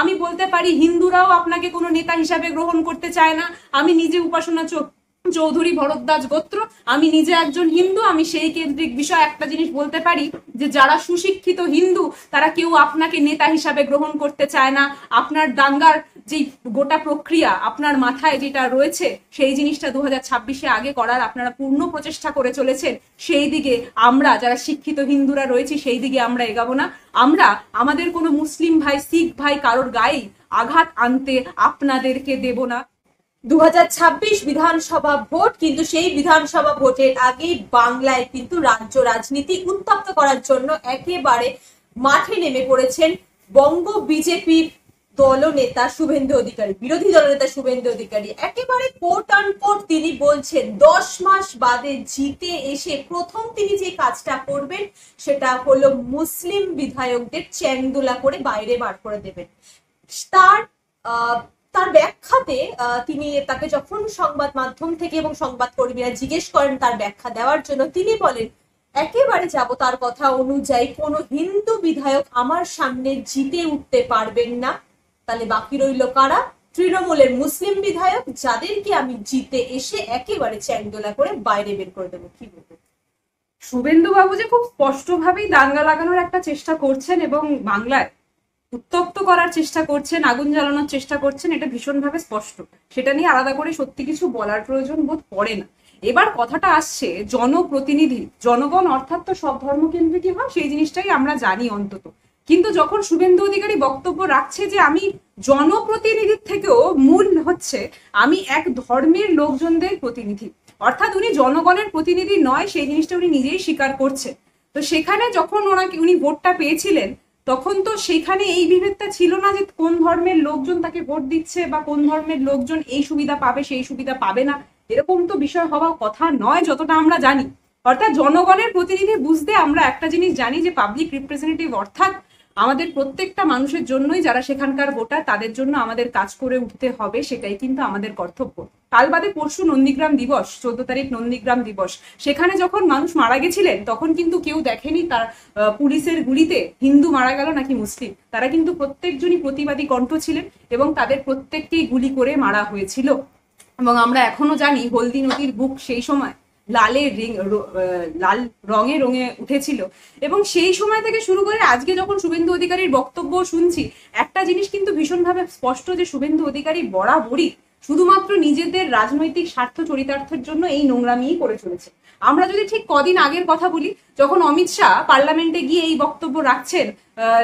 আমি বলতে পারি হিন্দুরাও আপনাকে কোনো নেতা হিসাবে গ্রহণ করতে চায় না। আমি নিজে উপাসনা চৌধুরী ভরদ্বাজ গোত্র, আমি নিজে একজন হিন্দু, আমি সেই কেন্দ্রিক বিষয় একটা জিনিস বলতে পারি যে যারা সুশিক্ষিত হিন্দু তারা কেউ আপনাকে নেতা হিসাবে গ্রহণ করতে চায় না। আপনার দাঙ্গার যে গোটা প্রক্রিয়া আপনার মাথায় যেটা রয়েছে সেই জিনিসটা 2026-এ আগে করার আপনারা পূর্ণ প্রচেষ্টা করে চলেছেন, সেই দিকে আমরা যারা শিক্ষিত হিন্দুরা রয়েছি সেই দিকে আমরা এগাবো না। আমরা আমাদের কোনো মুসলিম ভাই শিখ ভাই কারোর গায়ে আঘাত আনতে আপনাদেরকে দেব না। 2026 বিধানসভা ভোট, কিন্তু সেই বিধানসভা ভোটের আগে বাংলায় কিন্তু রাজ্য রাজনীতি উত্তপ্ত করার জন্য একেবারে মাঠে নেমে পড়েছেন বঙ্গ বিজেপির দলনেতা শুভেন্দু অধিকারী, বিরোধী দলনেতা শুভেন্দু অধিকারী। একেবারে কোট আনকোট তিনি বলছেন 10 মাস বাদে জিতে এসে প্রথম তিনি যে কাজটা করবেন সেটা হলো মুসলিম বিধায়কদের চ্যাংদোলা করে বাইরে বার করে দেবেন। তার ব্যাখ্যাতে তিনি তাকে যখন সংবাদ মাধ্যম থেকে এবং সংবাদ কর্মীরা জিজ্ঞেস করেন তার ব্যাখ্যা দেওয়ার জন্য, তিনি বলেন একেবারে যাব তার কথা অনুযায়ী কোনো হিন্দু বিধায়ক আমার সামনে জিতে উঠতে পারবেন না। তাহলে বাকি রইল কারা? তৃণমূলের মুসলিম বিধায়ক, যাদেরকে আমি জিতে এসে একেবারে চ্যাংদোলা করে বাইরে বের করে দেবো। কি বলবো? শুভেন্দু বাবু যে খুব স্পষ্টভাবেই দাঙ্গা লাগানোর একটা চেষ্টা করছেন এবং বাংলায় উত্তপ্ত করার চেষ্টা করছেন, আগুন জ্বালানোর চেষ্টা করছেন, এটা ভীষণভাবে স্পষ্ট। সেটা নিয়ে আলাদা করে সত্যি কিছু বলার প্রয়োজন বোধ পড়ে না। এবার কথাটা আসছে জনপ্রতিনিধি, জনগণ অর্থাৎ তো সব ধর্মকেন্দ্রিকই হয়, সেই জিনিসটাই আমরা জানি অন্তত। কিন্তু যখন শুভেন্দু অধিকারী বক্তব্য রাখছে যে আমি জনপ্রতিনিধির থেকেও মূল হচ্ছে আমি এক ধর্মের লোকজনদের প্রতিনিধি, অর্থাৎ উনি জনগণের প্রতিনিধি নয়, সেই জিনিসটা উনি নিজেই স্বীকার করছে। তো সেখানে যখন উনি ভোটটা পেয়েছিলেন তখন তো সেখানে এই বিভেদটা ছিল না যে কোন ধর্মের লোকজন তাকে ভোট দিচ্ছে বা কোন ধর্মের লোকজন এই সুবিধা পাবে সেই সুবিধা পাবে না, এরকম তো বিষয় হওয়ার কথা নয় যতটা আমরা জানি। অর্থাৎ জনগণের প্রতিনিধি বুঝতে আমরা একটা জিনিস জানি যে পাবলিক রিপ্রেজেন্টেটিভ অর্থাৎ আমাদের প্রত্যেকটা মানুষের জন্যই, যারা সেখানকার ভোটার তাদের জন্য আমাদের কাজ করে উঠতে হবে, সেটাই কিন্তু আমাদের কর্তব্য। কাল বাদে পরশু নন্দীগ্রাম দিবস, 14 তারিখ নন্দীগ্রাম দিবস, সেখানে যখন মানুষ মারা গেছিলেন তখন কিন্তু কেউ দেখেনি তার পুলিশের গুলিতে হিন্দু মারা গেল নাকি মুসলিম, তারা কিন্তু প্রত্যেকজনই প্রতিবাদী কণ্ঠ ছিলেন এবং তাদের প্রত্যেককেই গুলি করে মারা হয়েছিল। এবং আমরা এখনো জানি হলদি নদীর বুক সেই সময় লাল রঙে রঙে উঠেছিল। এবং সেই সময় থেকে শুরু করে আজকে যখন শুভেন্দু অধিকারীর বক্তব্য শুনছি, একটা জিনিস কিন্তু ভীষণভাবে স্পষ্ট যে শুভেন্দু অধিকারী বরাবরই শুধুমাত্র নিজেদের রাজনৈতিক স্বার্থ চরিতার্থের জন্য এই নোংরামিই করে চলেছে। আমরা যদি ঠিক কদিন আগের কথা বলি, যখন অমিত শাহ পার্লামেন্টে গিয়ে এই বক্তব্য রাখছেন,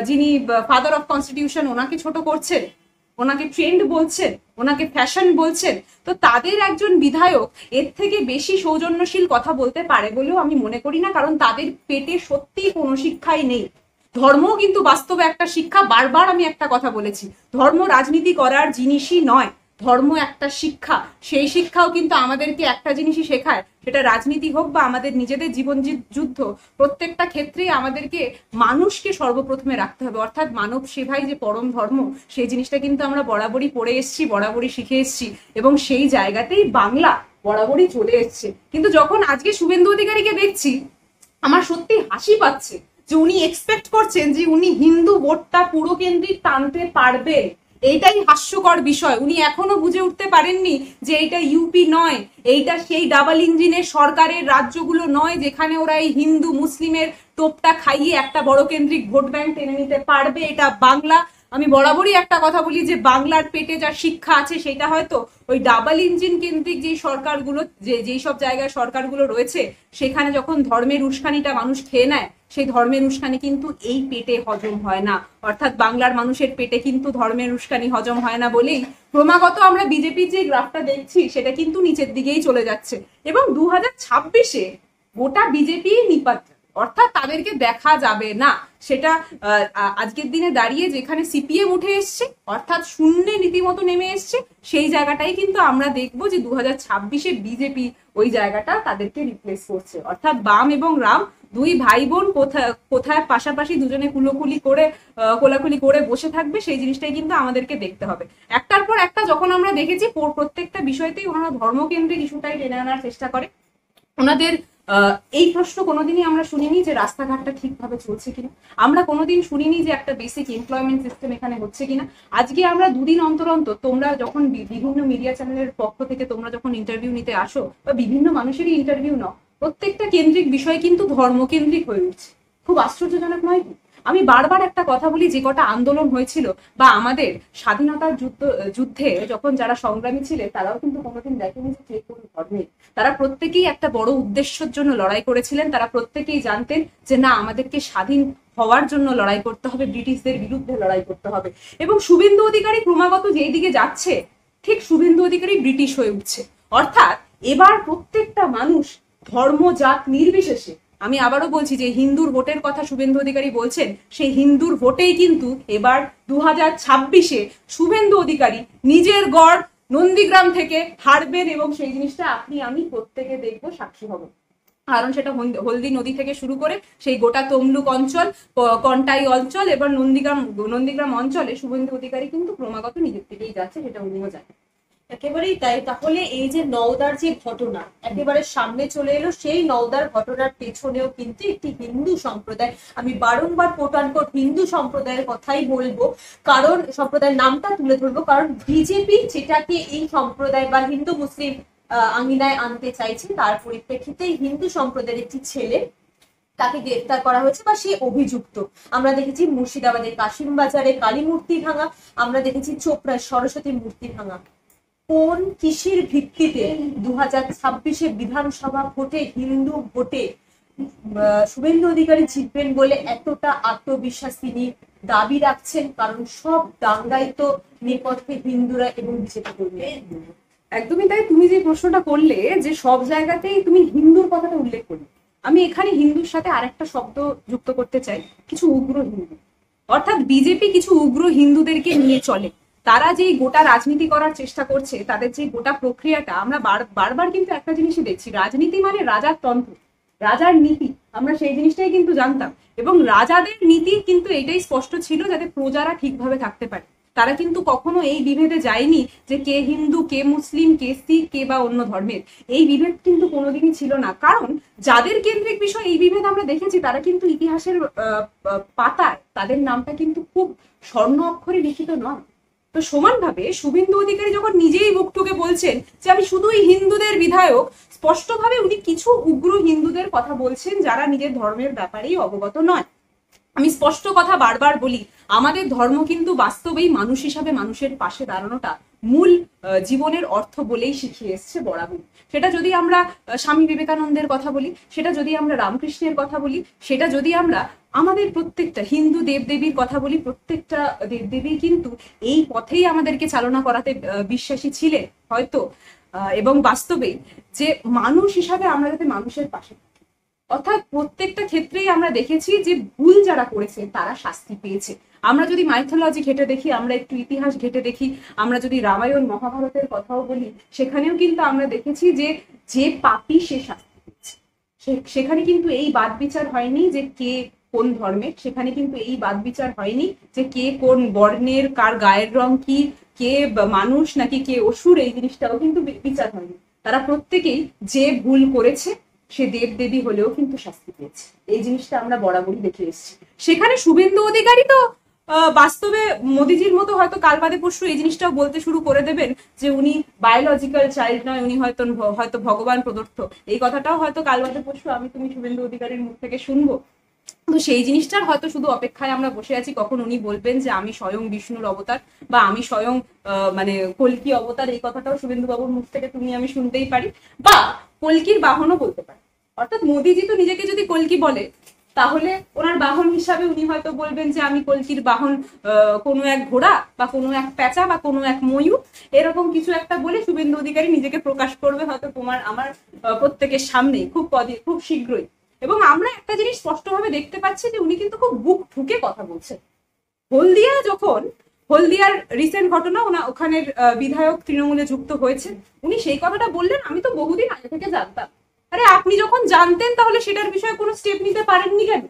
যিনি ফাদার অফ কনস্টিটিউশন, ওনাকে ছোট করছেন, ওনাকে ট্রেন্ড বলছেন, ওনাকে ফ্যাশন বলছেন, তো তাদের একজন বিধায়ক এর থেকে বেশি সৌজন্যশীল কথা বলতে পারে বলেও আমি মনে করি না, কারণ তাদের পেটে সত্যিই কোনো শিক্ষাই নেই। ধর্মও কিন্তু বাস্তবে একটা শিক্ষা, বারবার আমি একটা কথা বলেছি, ধর্ম রাজনীতি করার জিনিসই নয়, ধর্ম একটা শিক্ষা। সেই শিক্ষাও কিন্তু আমাদেরকে একটা জিনিসই শেখায়, সেটা রাজনীতি হোক বা আমাদের নিজেদের জীবন যুদ্ধ, প্রত্যেকটা ক্ষেত্রেই আমাদেরকে মানুষকে সর্বপ্রথমে রাখতে হবে, অর্থাৎ মানব সেবাই যে পরম ধর্ম, সেই জিনিসটা কিন্তু আমরা বরাবরই পড়ে এসেছি, বরাবরই শিখে এসেছি এবং সেই জায়গাতেই বাংলা বরাবরই চলে এসছে। কিন্তু যখন আজকে শুভেন্দু অধিকারীকে দেখছি, আমার সত্যি হাসি পাচ্ছে যে উনি এক্সপেক্ট করছেন যে উনি হিন্দু ভোটটা পুরো কেন্দ্রিক টানতে পারবে। এইটাই হাস্যকর বিষয়। উনি এখনো বুঝে উঠতে পারেননি যে এইটা ইউপি নয়, এইটা সেই ডাবল ইঞ্জিনের সরকারের রাজ্যগুলো নয় যেখানে ওরা এই হিন্দু মুসলিমের টোপটা খাইয়ে একটা বড় কেন্দ্রিক ভোট ব্যাংক টেনে নিতে পারবে। এটা বাংলা। আমি বরাবরই একটা কথা বলি যে বাংলার পেটে যা শিক্ষা আছে সেটা হয়তো ওই ডাবল ইঞ্জিন কেন্দ্রিক যেই সরকারগুলো, যেই সব জায়গায় সরকারগুলো রয়েছে, সেখানে যখন ধর্মের উস্কানিটা মানুষ খেয়ে নেয়, সেই ধর্মের উস্কানি কিন্তু এই পেটে হজম হয় না। অর্থাৎ বাংলার মানুষের পেটে কিন্তু ধর্মের উস্কানি হজম হয় না বলেই ক্রমাগত আমরা বিজেপির যে গ্রাফটা দেখছি সেটা কিন্তু নিচের দিকেই চলে যাচ্ছে। এবং 2026-এ গোটা বিজেপি নিপাত, অর্থাৎ তাদেরকে দেখা যাবে না। সেটা আজকের দিনে দাঁড়িয়ে যেখানে সিপিএম উঠে এসছে, অর্থাৎ শূন্যে রীতিমতো নেমে এসছে, সেই জায়গাটাই কিন্তু আমরা দেখবো যে 2026-এ বিজেপি ওই জায়গাটা তাদেরকে রিপ্লেস করছে। অর্থাৎ বাম এবং রাম দুই ভাই বোন কোথায় পাশাপাশি দুজনে কোলাকুলি করে বসে থাকবে, সেই জিনিসটাই কিন্তু আমাদেরকে দেখতে হবে। একটার পর একটা যখন আমরা দেখেছি প্রত্যেকটা বিষয়তেই ওনারা ধর্মকেন্দ্রিক ইস্যুটাই টেনে আনার চেষ্টা করে, ওনাদের এই প্রশ্ন কোনোদিনই আমরা শুনিনি যে রাস্তাঘাটটা ঠিকভাবে চলছে কিনা, আমরা কোনোদিন শুনিনি যে একটা বেসিক এমপ্লয়মেন্ট সিস্টেম এখানে হচ্ছে কিনা। আজকে আমরা দুদিন অন্তর অন্তর তোমরা যখন বিভিন্ন মিডিয়া চ্যানেলের পক্ষ থেকে তোমরা যখন ইন্টারভিউ নিতে আসো বা বিভিন্ন মানুষেরই ইন্টারভিউ নাও, প্রত্যেকটা কেন্দ্রিক বিষয় কিন্তু ধর্মকেন্দ্রিক হয়ে উঠছে। খুব আশ্চর্যজনক নয় কি? আমি বারবার একটা কথা বলি, যে কটা আন্দোলন হয়েছিল বা আমাদের স্বাধীনতার যুদ্ধে যখন যারা সংগ্রামী ছিলেন তারাও কিন্তু কোনোদিন দেখেনি যে কে কোন ধর্মের। তারা প্রত্যেকেই একটা বড় উদ্দেশ্যের জন্য লড়াই করেছিলেন। তারা প্রত্যেকেই জানতেন যে না, আমাদেরকে স্বাধীন হওয়ার জন্য লড়াই করতে হবে, ব্রিটিশদের বিরুদ্ধে লড়াই করতে হবে। এবং শুভেন্দু অধিকারী ক্রমাগত যেই দিকে যাচ্ছে, ঠিক শুভেন্দু অধিকারী ব্রিটিশ হয়ে উঠছে। অর্থাৎ এবার প্রত্যেকটা মানুষ ধর্ম জাত নির্বিশেষে, আমি আবারও বলছি যে হিন্দুর ভোটের কথা শুভেন্দু অধিকারী বলছেন, সেই হিন্দুর ভোটেই কিন্তু এবার 2026-এ শুভেন্দু অধিকারী নিজের গড় নন্দীগ্রাম থেকে হারবেন, এবং সেই জিনিসটা আপনি আমি প্রত্যেকে দেখবো, সাক্ষী হব। কারণ সেটা হলদি নদী থেকে শুরু করে সেই গোটা তমলুক অঞ্চল, কন্টাই অঞ্চল এবং নন্দীগ্রাম অঞ্চলে শুভেন্দু অধিকারী কিন্তু ক্রমাগত নিজের থেকেই যাচ্ছে, সেটা উনিও জানেন। একেবারেই তাই। তাহলে এই যে নওদার যে ঘটনা একেবারে সামনে চলে এলো, সেই নওদার ঘটনার পেছনেও কিন্তু একটি হিন্দু সম্প্রদায়, আমি বারংবার কোট আনকোট হিন্দু সম্প্রদায়ের কথাই বলবো, কারণ সম্প্রদায়ের নামটা তুলে ধরবো, কারণ বিজেপি যেটাকে এই সম্প্রদায় বা হিন্দু মুসলিম আঙিনায় আনতে চাইছে, তার পরিপ্রেক্ষিতে হিন্দু সম্প্রদায়ের একটি ছেলে তাকে গ্রেফতার করা হয়েছে বা সে অভিযুক্ত। আমরা দেখেছি মুর্শিদাবাদের কাশিম বাজারে কালী মূর্তি ভাঙা, আমরা দেখেছি চোপড়ায় সরস্বতী মূর্তি ভাঙা। কোন কিসের ভিত্তিতে 2026-এ বিধানসভা ভোটে, হিন্দু ভোটে শুভেন্দু অধিকারী জিতবেন বলে এতটা আত্মবিশ্বাস তিনি দাবি রাখছেন? কারণ সব দাঙ্গাই তো নেপথ্যে হিন্দুরা এবং বিজেপি কর্মী। একদমই তাই। তুমি যে প্রশ্নটা করলে যে সব জায়গাতেই তুমি হিন্দুর কথাটা উল্লেখ করলে, আমি এখানে হিন্দুর সাথে আরেকটা শব্দ যুক্ত করতে চাই, কিছু উগ্র হিন্দু। অর্থাৎ বিজেপি কিছু উগ্র হিন্দুদেরকে নিয়ে চলে। তারা যেই গোটা রাজনীতি করার চেষ্টা করছে, তাদের যে গোটা প্রক্রিয়াটা, আমরা বারবার কিন্তু একটা জিনিসই দেখছি, রাজনীতি মানে রাজার তন্ত্র, রাজার নীতি। আমরা সেই জিনিসটাই কিন্তু জানতাম, এবং রাজাদের নীতি কিন্তু এটাই স্পষ্ট ছিল, যাতে প্রজারা ঠিকভাবে থাকতে পারে। তারা কিন্তু কখনো এই বিভেদে যায়নি যে কে হিন্দু, কে মুসলিম, কে শিখ, কে বা অন্য ধর্মের। এই বিভেদ কিন্তু কোনোদিনই ছিল না। কারণ যাদের কেন্দ্রিক বিষয় এই বিভেদ আমরা দেখেছি, তারা কিন্তু ইতিহাসের পাতায় তাদের নামটা কিন্তু খুব স্বর্ণ অক্ষরে লিখিত নয়। তো সমানভাবে শুভেন্দু অধিকারী যখন নিজেই মুখ টুকে বলছেন যে আমি শুধুই হিন্দুদের বিধায়ক, স্পষ্টভাবে উনি কিছু উগ্র হিন্দুদের কথা বলছেন যারা নিজের ধর্মের ব্যাপারেই অবগত নয়। আমি স্পষ্ট কথা বারবার বলি, আমাদের ধর্ম কিন্তু বাস্তবেই মানুষ হিসাবে মানুষের পাশে দাঁড়ানোটা মূল জীবনের অর্থ বলেই শিখিয়ে এসছে বরাবর। সেটা যদি আমরা স্বামী বিবেকানন্দের কথা বলি, সেটা যদি আমরা রামকৃষ্ণের কথা বলি, সেটা যদি আমরা আমাদের প্রত্যেকটা হিন্দু দেবদেবীর কথা বলি, প্রত্যেকটা দেবদেবী কিন্তু এই পথেই আমাদেরকে চালনা করাতে বিশ্বাসী ছিলেন হয়তো, এবং বাস্তবে যে মানুষ হিসাবে আমরা যাতে মানুষের পাশে, অর্থাৎ প্রত্যেকটা ক্ষেত্রেই আমরা দেখেছি যে ভুল যারা করেছে তারা শাস্তি পেয়েছে। আমরা যদি মাইথোলজি ঘেটে দেখি, আমরা একটু ইতিহাস ঘেটে দেখি, আমরা যদি রামায়ণ মহাভারতের কথাও বলি, সেখানেও কিন্তু আমরা দেখেছি যে যে পাপী সে শাস্তি পেয়েছে। সেখানে কিন্তু এই বাদ বিচার হয়নি যে কে কোন ধর্মের, সেখানে কিন্তু এই বাদ বিচার হয়নি যে কে কোন বর্ণের, কার গায়ের রং কি, কে মানুষ নাকি কে অসুর, এই জিনিসটাও কিন্তু বিচার হয়নি। তারা প্রত্যেকেই যে ভুল করেছে সে দেবদেবী হলেও কিন্তু শাস্তি পেয়েছে। এই জিনিসটা আমরা বরাবরই দেখে এসেছি। সেখানে শুভেন্দু অধিকারী তো বাস্তবে মোদিজির মতো হয়তো কাল বাদে পরশু এই জিনিসটাও বলতে শুরু করে দেবেন যে উনি বায়োলজিক্যাল চাইল্ড নয়, উনি হয়তো ভগবান প্রদত্ত। এই কথাটাও হয়তো কাল বাদে পরশু আমি তুমি শুভেন্দু অধিকারীর মুখ থেকে শুনবো। তো সেই জিনিসটার হয়তো শুধু অপেক্ষায় আমরা বসে আছি কখন উনি বলবেন যে আমি স্বয়ং বিষ্ণুর অবতার বা আমি স্বয়ং মানে কল্কি অবতার। এই কথাটাও শুভেন্দু বাবুর মুখ থেকে তুমি আমি শুনতেই পারি, বা কল্কির বাহনও বলতে পারি। অর্থাৎ মোদিজি তো নিজেকে যদি কল্কি বলে, তাহলে ওনার বাহন হিসাবে উনি হয়তো বলবেন যে আমি কল্কির বাহন কোনো এক ঘোড়া বা কোনো এক প্যাঁচা বা কোনো এক ময়ূর, এরকম কিছু একটা বলে শুভেন্দু অধিকারী নিজেকে প্রকাশ করবে হয়তো তোমার আমার প্রত্যেকের সামনেই খুব শীঘ্রই। এবং আমরা একটা জিনিস স্পষ্টভাবে দেখতে পাচ্ছি যে উনি কিন্তু খুব বুক ঠুকে কথা বলছেন। হলদিয়ার রিসেন্ট ঘটনা, ওখানের বিধায়ক তৃণমূলে যুক্ত হয়েছে, উনি সেই কথাটা বললেন আমি তো বহুদিন আগে থেকে জানতাম। আরে আপনি যখন জানতেন তাহলে সেটার বিষয়ে কোনো স্টেপ নিতে পারেননি কেন?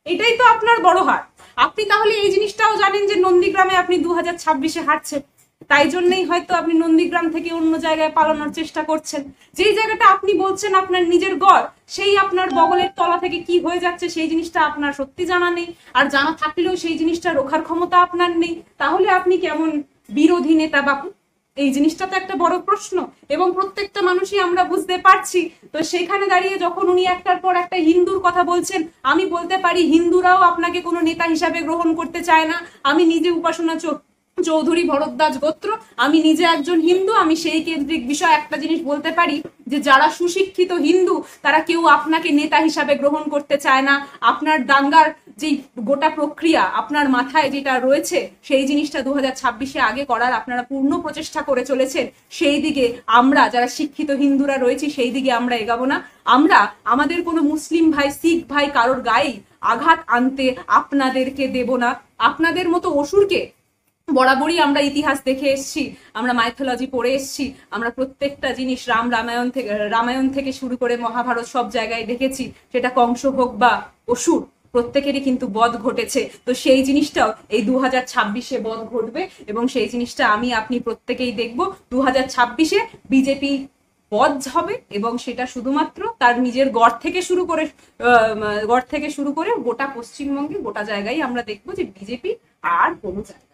এটাই তো আপনার বড় হার। আপনি তাহলে এই জিনিসটাও জানেন যে নন্দীগ্রামে আপনি 2026-এ হারছেন, তাই জন্যই হয়তো আপনি নন্দীগ্রাম থেকে অন্য জায়গায় পালানোর চেষ্টা করছেন। যেই জায়গাটা আপনি বলছেন আপনার নিজের ঘর, সেই আপনার বগলের তলা থেকে কি হয়ে যাচ্ছে সেই জিনিসটা আপনার সত্যি জানা নেই, আর জানা থাকলেও সেই জিনিসটা রোখার ক্ষমতা আপনার নেই। তাহলে আপনি কেমন বিরোধী নেতা বাপু? এই জিনিসটা তো একটা বড় প্রশ্ন, এবং প্রত্যেকটা মানুষই আমরা বুঝতে পারছি। তো সেখানে দাঁড়িয়ে যখন উনি একটার পর একটা হিন্দুর কথা বলছেন, আমি বলতে পারি হিন্দুরাও আপনাকে কোনো নেতা হিসাবে গ্রহণ করতে চায় না। আমি নিজে উপাসনা চৌধুরী ভরদ্বাজ গোত্র, আমি নিজে একজন হিন্দু। আমি সেই কেন্দ্রিক বিষয় একটা জিনিস বলতে পারি যে যারা সুশিক্ষিত হিন্দু তারা কেউ আপনাকে নেতা হিসাবে গ্রহণ করতে চায় না। আপনার দাঙ্গার যে গোটা প্রক্রিয়া আপনার মাথায় যেটা রয়েছে সেই জিনিসটা 2026-এ আগে করার আপনারা পূর্ণ প্রচেষ্টা করে চলেছেন। সেই দিকে আমরা যারা শিক্ষিত হিন্দুরা রয়েছি সেই দিকে আমরা এগাবো না। আমরা আমাদের কোনো মুসলিম ভাই, শিখ ভাই কারোর গায়ে আঘাত আনতে আপনাদেরকে দেব না। আপনাদের মতো অসুরকে বরাবরই আমরা ইতিহাস দেখে এসছি, আমরা মাইথোলজি পড়ে এসছি, আমরা প্রত্যেকটা জিনিস রামায়ণ থেকে শুরু করে মহাভারত সব জায়গায় দেখেছি। সেটা কংস হোক বা অসুর, প্রত্যেকেরই কিন্তু বধ ঘটেছে। তো সেই জিনিসটাও এই 2026-এ বধ ঘটবে, এবং সেই জিনিসটা আমি আপনি প্রত্যেকেই দেখব। 2026-এ বিজেপি বধ হবে, এবং সেটা শুধুমাত্র তার নিজের গড় থেকে শুরু করে গোটা পশ্চিমবঙ্গে গোটা জায়গায় আমরা দেখবো যে বিজেপি আর কোনো জায়গায়